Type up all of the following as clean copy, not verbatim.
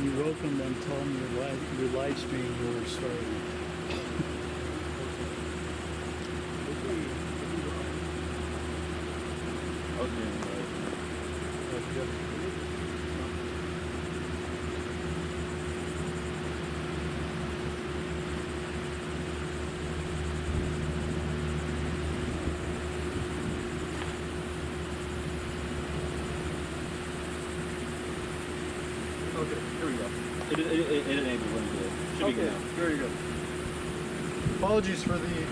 when you welcome them, tell them your live stream will start. Okay, here we go. It enabled when it did. Should be good now. Very good. Apologies for the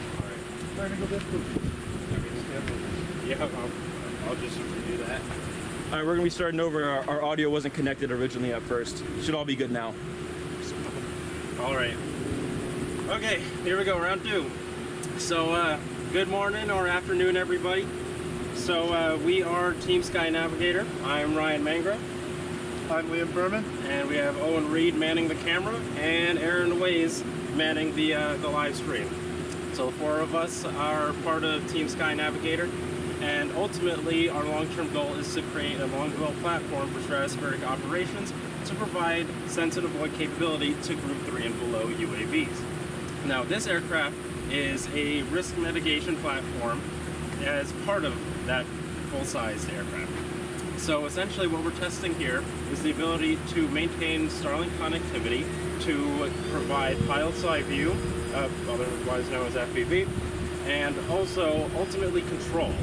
technical difficulties. Yeah, I'll just do that. All right, we're gonna be starting over. Our audio wasn't connected originally at first. Should all be good now. All right. Okay, here we go, round 2. So, good morning or afternoon, everybody. So, we are Team Sky Navigator. I'm Ryan Mangra. I'm Liam Berman. And we have Owen Reed manning the camera and Aaron Ways manning the live stream. So the 4 of us are part of Team Sky Navigator, and ultimately our long-term goal is to create a long-haul platform for stratospheric operations to provide sense and avoid capability to Group 3 and below UAVs. Now this aircraft is a risk mitigation platform as part of that full-sized aircraft. So essentially what we're testing here is the ability to maintain Starlink connectivity to provide pilot's eye view, otherwise known as FPV, and also ultimately control.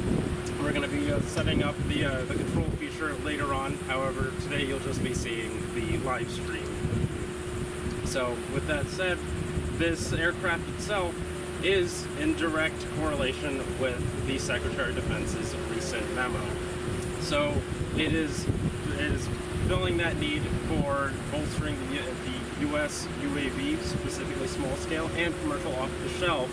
We're going to be setting up the control feature later on. However, today you'll just be seeing the live stream. So with that said, this aircraft itself is in direct correlation with the Secretary of Defense's recent memo. So it is filling that need for bolstering the U.S. UAV, specifically small scale and commercial off-the-shelf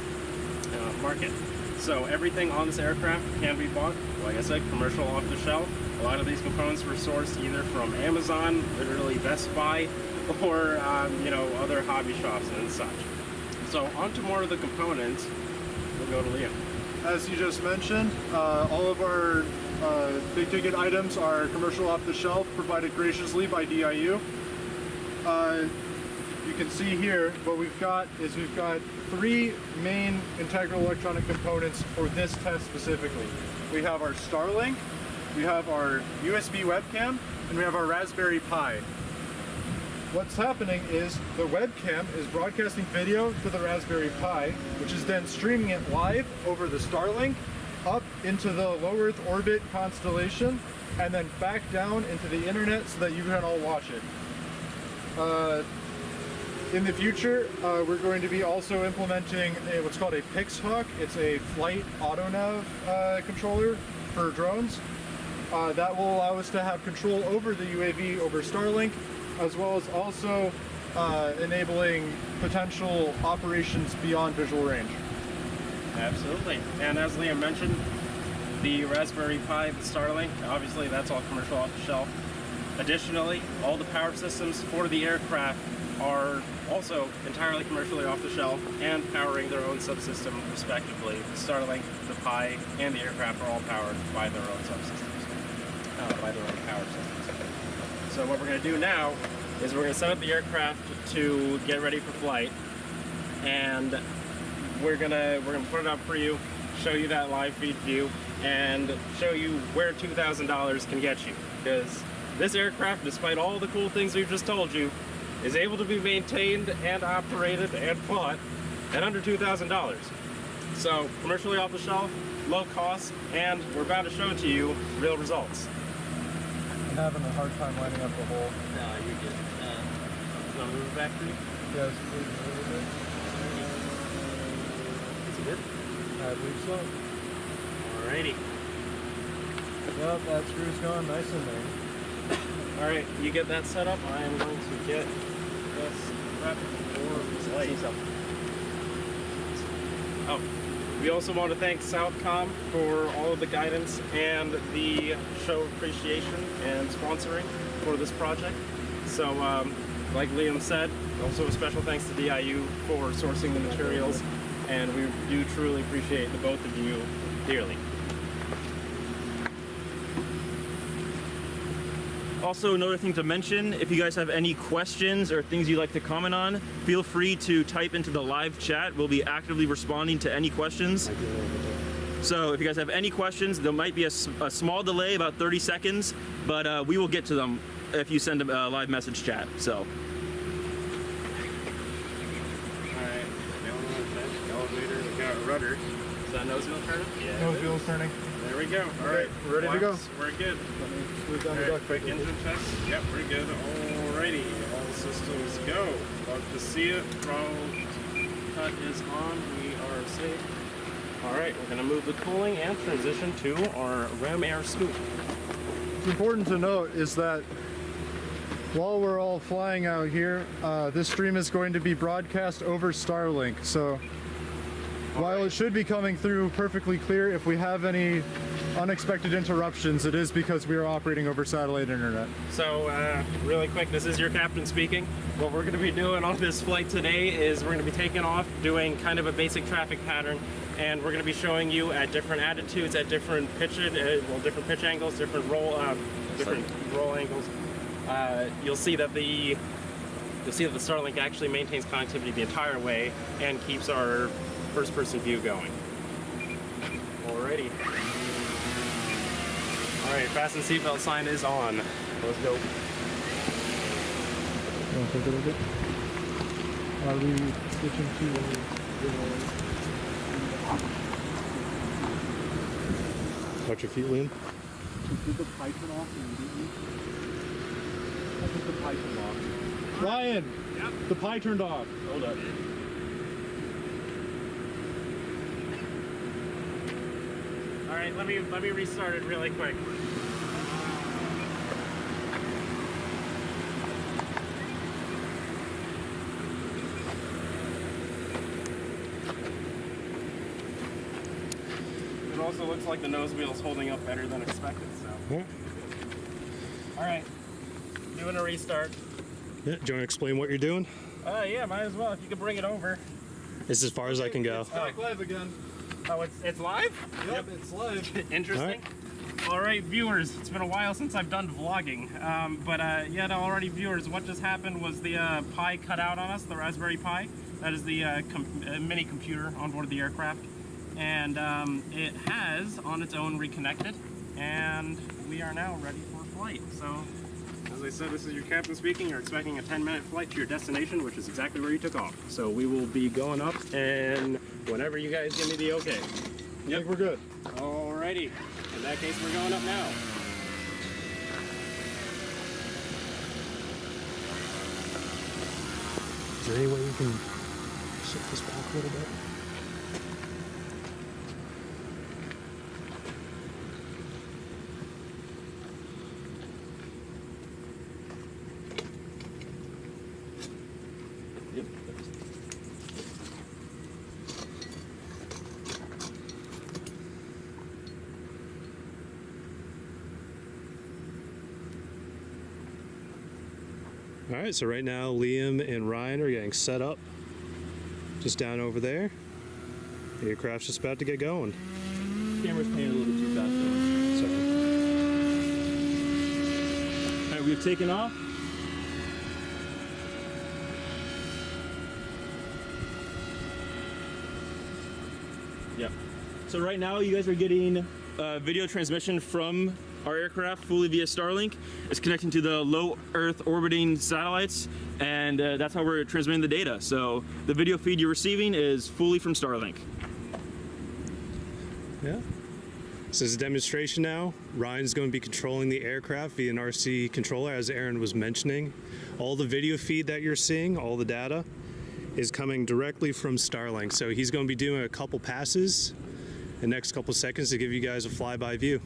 market. So everything on this aircraft can be bought, like I said, commercial off-the-shelf. A lot of these components were sourced either from Amazon, literally Best Buy, or other hobby shops and such. So on to more of the components. We'll go to Liam. As you just mentioned, all of our big ticket items are commercial off the shelf, provided graciously by DIU. You can see here what we've got 3 main integral electronic components for this test specifically. We have our Starlink, we have our USB webcam, and we have our Raspberry Pi. What's happening is the webcam is broadcasting video to the Raspberry Pi, which is then streaming it live over the Starlink up into the low Earth orbit constellation, and then back down into the internet so that you can all watch it. In the future, we're going to be also implementing what's called a PixHawk. It's a flight autonav controller for drones. That will allow us to have control over the UAV over Starlink, as well as also enabling potential operations beyond visual range. Absolutely. And as Liam mentioned, the Raspberry Pi, the Starlink, obviously that's all commercial off the shelf. Additionally, all the power systems for the aircraft are also entirely commercially off the shelf and powering their own subsystem respectively. The Starlink, the Pi, and the aircraft are all powered by their own subsystems, by their own power systems. So what we're going to do now is we're going to set up the aircraft to get ready for flight, and we're gonna put it up for you, show you that live feed view, and show you where $2,000 can get you. Because this aircraft, despite all the cool things we've just told you, is able to be maintained and operated and fought at under $2,000. So commercially off the shelf, low cost, and we're about to show to you real results. I'm having a hard time lining up the hole. No, you're good. You want to move it back for you? Yes, please move it. Is it good? I believe so. Alrighty. Yep, that screw's going nice in there. Alright, you get that set up. I am going to get this prepped for flight. Oh, we also want to thank Southcom for all of the guidance and the show appreciation and sponsoring for this project. So, like Liam said, also a special thanks to DIU for sourcing the materials, and we do truly appreciate the both of you dearly. Also, another thing to mention, if you guys have any questions or things you'd like to comment on, feel free to type into the live chat. We'll be actively responding to any questions. So if you guys have any questions, there might be a small delay, about 30 seconds, but we will get to them if you send a live message chat. So. Alright, elevator, we got rudder. Is that nose wheel turning? Yeah. Nose wheel's turning. There we go. All right, we're ready to go. We're good. Move down the duct. Quick engine check. Yep, we're good. Alrighty, all systems go. Love to see it. Throttle cut is on. We are safe. All right, we're gonna move the cooling and transition to our ram air scoop. What's important to note is that while we're all flying out here, this stream is going to be broadcast over Starlink. So while it should be coming through perfectly clear, if we have any unexpected interruptions, it is because we are operating over satellite internet. So, really quick, this is your captain speaking. What we're going to be doing on this flight today is we're going to be taking off, doing kind of a basic traffic pattern, and we're going to be showing you at different attitudes, at different pitch, different pitch angles, different roll angles. You'll see that the Starlink actually maintains connectivity the entire way and keeps our first-person view going. Alrighty. Alright, fasten seatbelt sign is on. Let's go. Are we switching to Watch your feet, Liam. Did the Python off immediately? I think the Python off. Ryan? Yep. The pie turned off. Hold up. Alright, let me restart it really quick. It also looks like the nose wheel is holding up better than expected, so. Yeah. Alright, doing a restart. Yeah. Do you want to explain what you're doing? Yeah, might as well. If you could bring it over. It's as far as I can go. It's back live again. Oh, it's live? Yep, it's live. Interesting. All right, viewers, it's been a while since I've done vlogging, yeah, already viewers, what just happened was the Pi cut out on us, the Raspberry Pi. That is the mini computer on board the aircraft, and it has on its own reconnected, and we are now ready for flight. So, as I said, this is your captain speaking. You're expecting a 10-minute flight to your destination, which is exactly where you took off. So we will be going up, and whenever you guys give me the okay. I think we're good. Alrighty. In that case, we're going up now. Is there any way you can shift this back a little bit? All right, so right now Liam and Ryan are getting set up just down over there. The aircraft's just about to get going. Camera's paying a little bit too fast though. Sorry. All right, we've taken off. Yep. So right now you guys are getting video transmission from our aircraft fully via Starlink. It's connecting to the low Earth orbiting satellites, and that's how we're transmitting the data. So the video feed you're receiving is fully from Starlink. Yeah. So as a demonstration now, Ryan's going to be controlling the aircraft via an RC controller, as Aaron was mentioning. All the video feed that you're seeing, all the data, is coming directly from Starlink. So he's going to be doing a couple passes in the next couple seconds to give you guys a flyby view.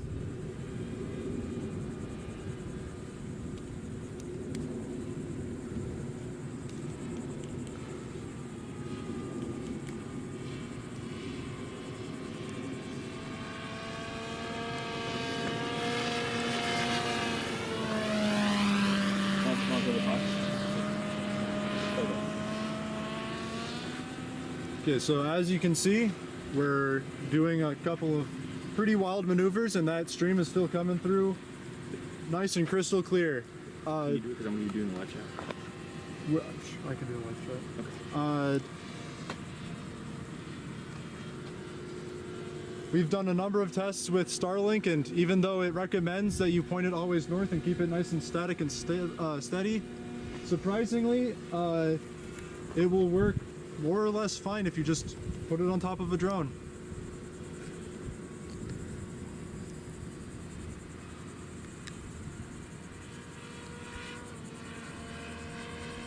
Okay, so as you can see, we're doing a couple of pretty wild maneuvers, and that stream is still coming through nice and crystal clear. Can you do it because I'm going to be doing the live chat? I can do a live chat. We've done a number of tests with Starlink, and even though it recommends that you point it always north and keep it nice and static and steady, surprisingly, it will work more or less fine if you just put it on top of a drone.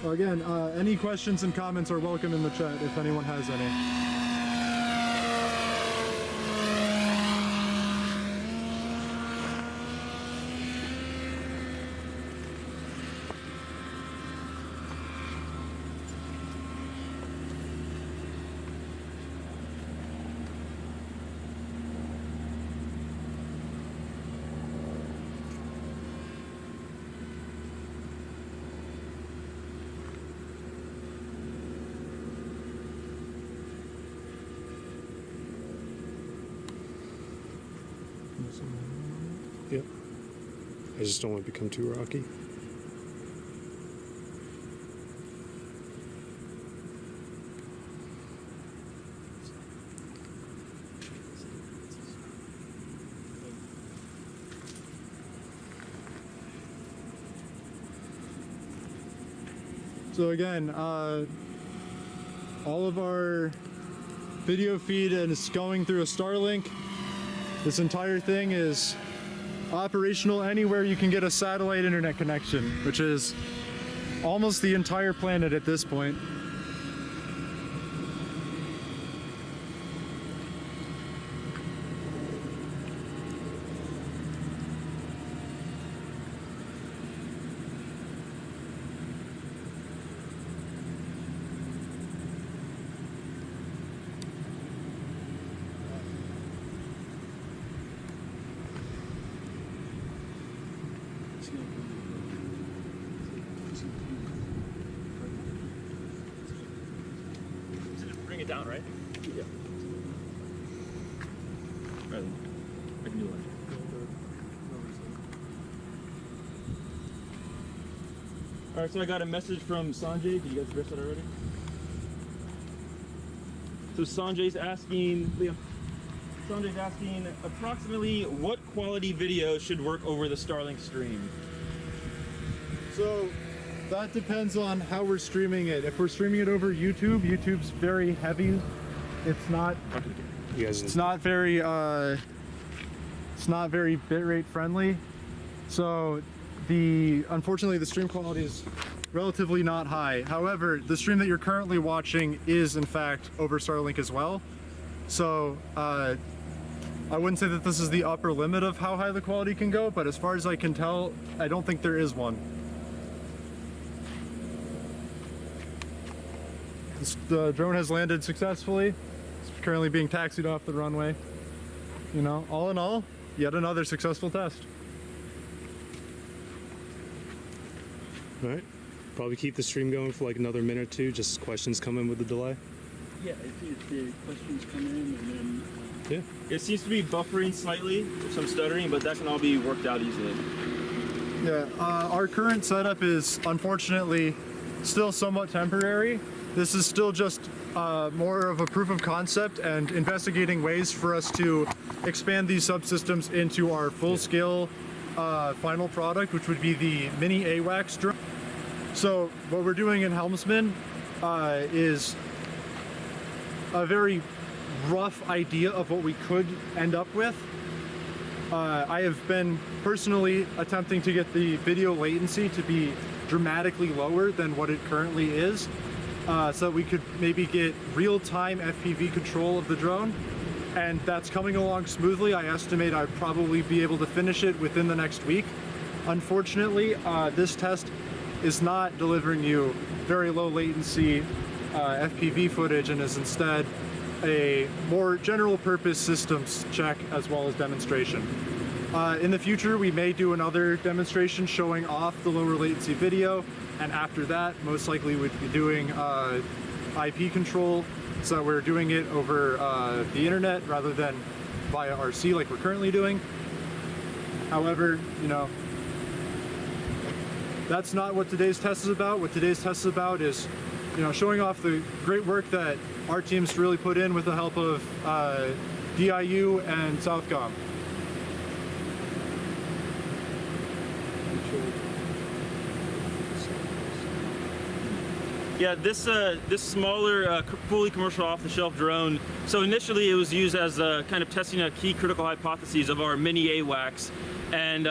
Again, any questions and comments are welcome in the chat if anyone has any. Yep. I just don't want to become too rocky. So again, all of our video feed is going through a Starlink. This entire thing is operational anywhere you can get a satellite internet connection, which is almost the entire planet at this point. Bring it down, right? Yeah. Right. I can do it. All right, so I got a message from Sanjay. Did you guys address that already? So Sanjay's asking, Liam. Sanjay's asking approximately what quality video should work over the Starlink stream? So that depends on how we're streaming it. If we're streaming it over YouTube, YouTube's very heavy. It's not You guys, it's not very bitrate friendly. So unfortunately the stream quality is relatively not high. However, the stream that you're currently watching is in fact over Starlink as well. So I wouldn't say that this is the upper limit of how high the quality can go, but as far as I can tell, I don't think there is one. The drone has landed successfully. It's currently being taxied off the runway. You know, all in all, yet another successful test. all right. Probably keep the stream going for like another minute or two, just questions come in with the delay. Yeah, if the questions come in and then... Yeah. It seems to be buffering slightly, some stuttering, but that can all be worked out easily. Yeah, our current setup is unfortunately still somewhat temporary. This is still just more of a proof of concept and investigating ways for us to expand these subsystems into our full-scale final product, which would be the mini AWACS drone. So what we're doing in Helmsman is a very rough idea of what we could end up with. I have been personally attempting to get the video latency to be dramatically lower than what it currently is, so we could maybe get real-time FPV control of the drone, and that's coming along smoothly. I estimate I'd probably be able to finish it within the next week. Unfortunately, this test is not delivering you very low latency FPV footage and is instead a more general purpose systems check as well as demonstration. In the future, we may do another demonstration showing off the lower latency video, and after that, most likely we'd be doing IP control, so we're doing it over the internet rather than via RC like we're currently doing. However, you know, that's not what today's test is about. What today's test is about is, showing off the great work that our teams really put in with the help of DIU and Southcom. Yeah, this smaller, fully commercial off-the-shelf drone. So initially, it was used as kind of testing a key critical hypotheses of our mini AWACS, and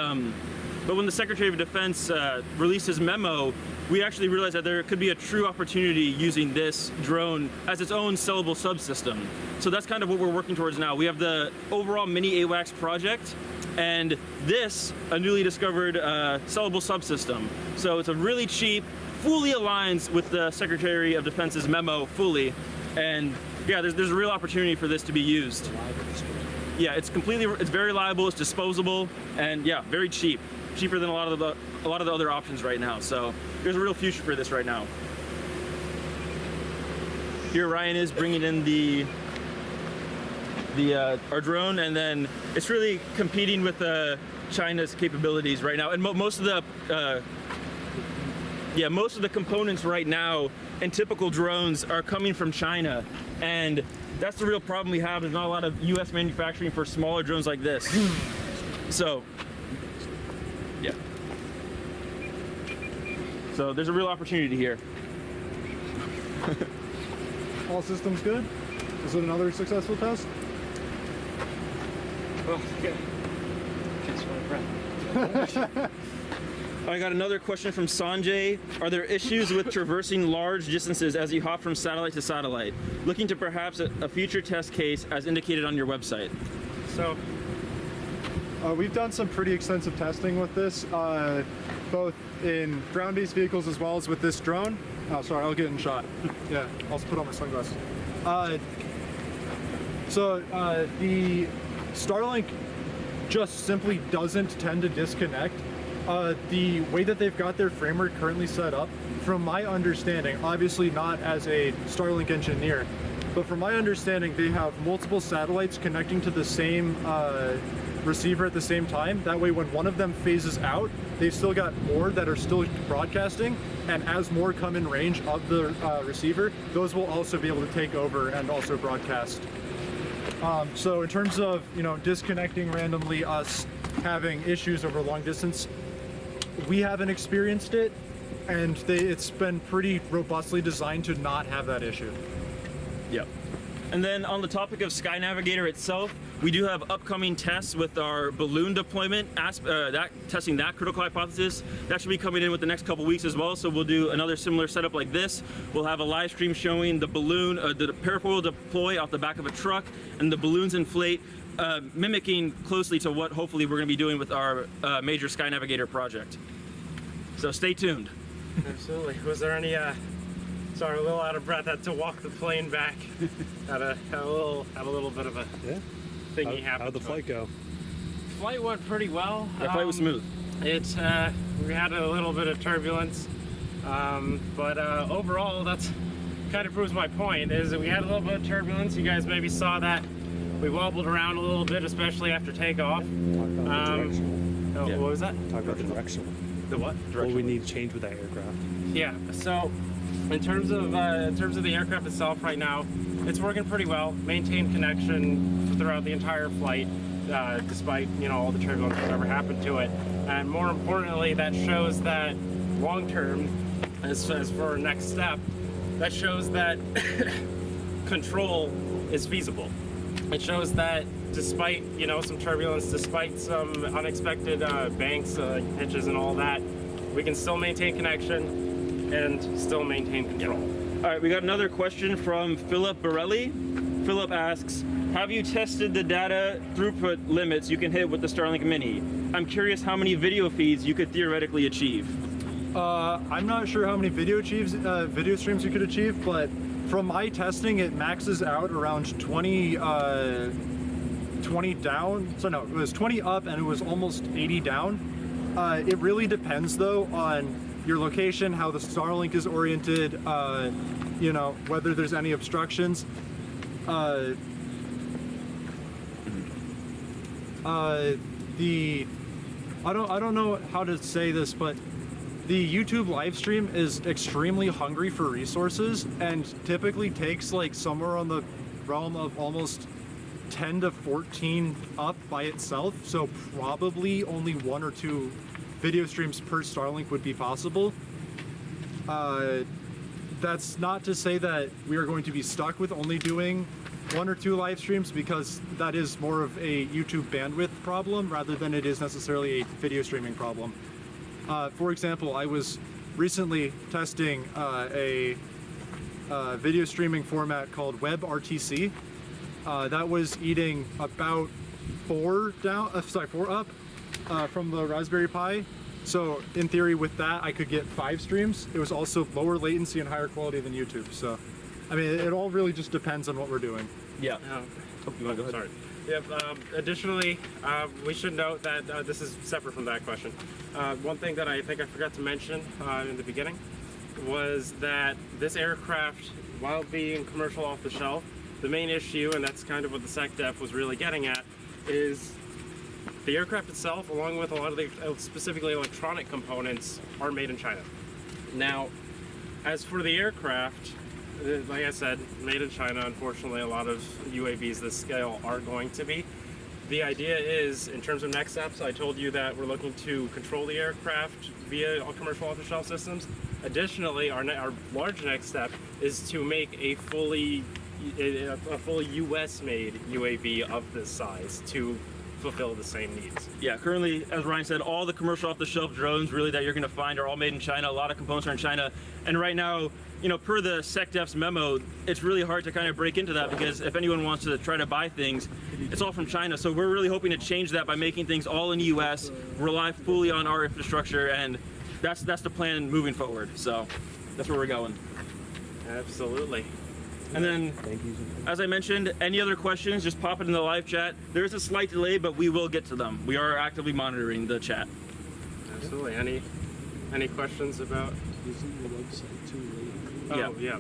but when the Secretary of Defense released his memo, we actually realized that there could be a true opportunity using this drone as its own sellable subsystem. So that's kind of what we're working towards now. We have the overall mini AWACS project, and this, a newly discovered sellable subsystem. So it's a really cheap, fully aligns with the Secretary of Defense's memo fully, and yeah, there's a real opportunity for this to be used. Yeah, it's very liable, it's disposable, and yeah, very cheap, cheaper than a lot of the other options right now. So there's a real future for this right now. Here Ryan is bringing in our drone, and then it's really competing with China's capabilities right now, and most of the components right now in typical drones are coming from China, and that's the real problem we have. There's not a lot of US manufacturing for smaller drones like this. So, yeah. So there's a real opportunity here. All systems good? Is it another successful test? Oh, okay. Catch my breath. I got another question from Sanjay. Are there issues with traversing large distances as you hop from satellite to satellite? Looking to perhaps a future test case as indicated on your website. So, we've done some pretty extensive testing with this, both in ground-based vehicles as well as with this drone. Oh, sorry, I'll get in shot. Yeah, I'll put on my sunglasses. The Starlink just simply doesn't tend to disconnect. The way that they've got their framework currently set up, from my understanding, obviously not as a Starlink engineer, but from my understanding, they have multiple satellites connecting to the same receiver at the same time. That way, when one of them phases out, they've still got more that are still broadcasting, and as more come in range of the receiver, those will also be able to take over and also broadcast. So in terms of, disconnecting randomly, us having issues over long distance, we haven't experienced it, and it's been pretty robustly designed to not have that issue. Yep. And then on the topic of Sky Navigator itself, we do have upcoming tests with our balloon deployment, testing that critical hypothesis. That should be coming in with the next couple weeks as well. So we'll do another similar setup like this. We'll have a live stream showing the balloon, the parafoil deploy off the back of a truck, and the balloons inflate, mimicking closely to what hopefully we're going to be doing with our major Sky Navigator project. So stay tuned. Absolutely. Was there any? Sorry, a little out of breath. Had to walk the plane back. had a little bit of a thingy happen. How'd the flight go? Flight went pretty well. That flight was smooth. We had a little bit of turbulence, but overall, that's kind of proves my point. Is that we had a little bit of turbulence. You guys maybe saw that. We wobbled around a little bit, especially after takeoff. What was that? Talk about the directional. The what? What we need to change with that aircraft. Yeah. So, in terms of the aircraft itself, right now, it's working pretty well. Maintained connection throughout the entire flight, despite all the turbulence that's ever happened to it. And more importantly, that shows that long term, as for our next step, that shows that control is feasible. It shows that despite some turbulence, despite some unexpected banks, pitches, and all that, we can still maintain connection and still maintain control. All right, we got another question from Philip Borelli. Philip asks, have you tested the data throughput limits you can hit with the Starlink Mini? I'm curious how many video feeds you could theoretically achieve. I'm not sure how many video streams you could achieve, but from my testing, it maxes out around 20 down. So no, it was 20 up and it was almost 80 down. It really depends though on your location, how the Starlink is oriented, whether there's any obstructions. I don't know how to say this, but the YouTube live stream is extremely hungry for resources and typically takes like somewhere on the realm of almost 10 to 14 up by itself. So probably only 1 or 2 video streams per Starlink would be possible. That's not to say that we are going to be stuck with only doing 1 or 2 live streams, because that is more of a YouTube bandwidth problem rather than it is necessarily a video streaming problem. For example, I was recently testing a video streaming format called WebRTC. That was eating about 4 up from the Raspberry Pi. So in theory with that, I could get 5 streams. It was also lower latency and higher quality than YouTube. So, I mean, it all really just depends on what we're doing. Yeah. You want to go ahead? Sorry. Yep. Additionally, we should note that this is separate from that question. One thing that I think I forgot to mention in the beginning was that this aircraft, while being commercial off the shelf, the main issue, and that's kind of what the SecDef was really getting at, is the aircraft itself, along with a lot of the specifically electronic components, are made in China. Now, as for the aircraft, like I said, made in China, unfortunately, a lot of UAVs this scale are going to be. The idea is, in terms of next steps, I told you that we're looking to control the aircraft via commercial off-the-shelf systems. Additionally, our large next step is to make a fully US-made UAV of this size to fulfill the same needs. Yeah, currently, as Ryan said, all the commercial off-the-shelf drones really that you're going to find are all made in China. A lot of components are in China, and right now, you know, per the SecDef's memo, it's really hard to kind of break into that, because if anyone wants to try to buy things, it's all from China. So we're really hoping to change that by making things all in the U.S., rely fully on our infrastructure, and that's the plan moving forward. So that's where we're going. Absolutely. And then, as I mentioned, any other questions, just pop it in the live chat. There is a slight delay, but we will get to them. We are actively monitoring the chat. Absolutely. Any questions about? Using the website too. Oh, yeah,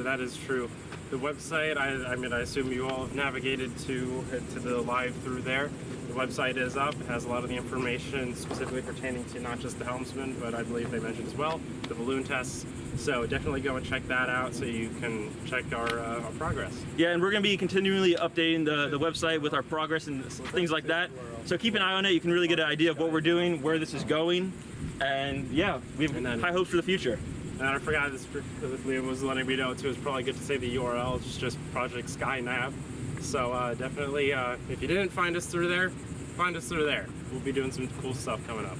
that is true. The website, I mean, I assume you all have navigated to the live through there. The website is up. It has a lot of the information specifically pertaining to not just the helmsman, but I believe they mentioned as well the balloon tests. So definitely go and check that out so you can check our progress. Yeah, and we're going to be continually updating the website with our progress and things like that. So keep an eye on it. You can really get an idea of what we're doing, where this is going, and yeah, we have high hopes for the future. And I forgot this, Liam was letting me know too. It's probably good to say the URL. It's just Project SkyNav. So definitely, if you didn't find us through there, find us through there. We'll be doing some cool stuff coming up.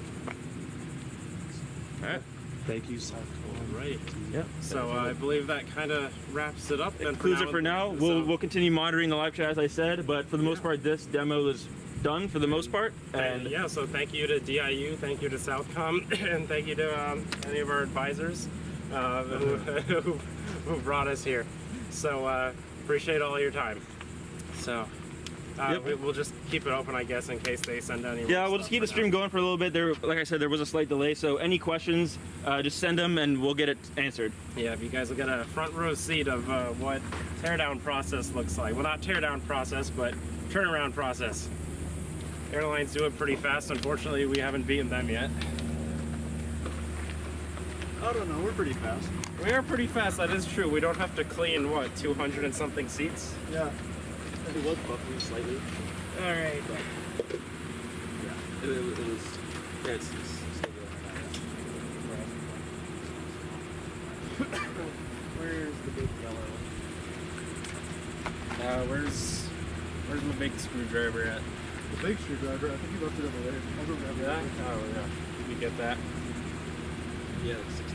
All right. Thank you, South. All right. Yeah. So I believe that kind of wraps it up. It concludes it for now. We'll continue monitoring the live chat, as I said, but for the most part, this demo is done for the most part. And yeah, so thank you to DIU, thank you to Southcom, and thank you to any of our advisors who brought us here. So appreciate all your time. So we'll just keep it open, I guess, in case they send any. Yeah, we'll just keep the stream going for a little bit. There, like I said, there was a slight delay, so any questions, just send them and we'll get it answered. Yeah, if you guys will get a front row seat of what teardown process looks like. Well, not teardown process, but turnaround process. Airlines do it pretty fast. Unfortunately, we haven't beaten them yet. I don't know, we're pretty fast. We are pretty fast, that is true. We don't have to clean, what, 200 and something seats? Yeah. It was buffering slightly. All right. Yeah, it was. Yeah, it's still good. Where's the big yellow? Where's my big screwdriver at? The big screwdriver, I think you left it over there. I'll go grab it. Yeah? Oh, yeah. Did we get that? Yeah, like 16.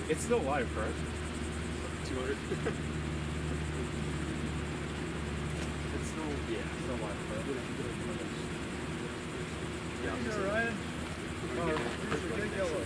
It's still live, correct? 200. It's still, yeah, still live, correct? Yeah, Ryan. Oh, where's the big yellow?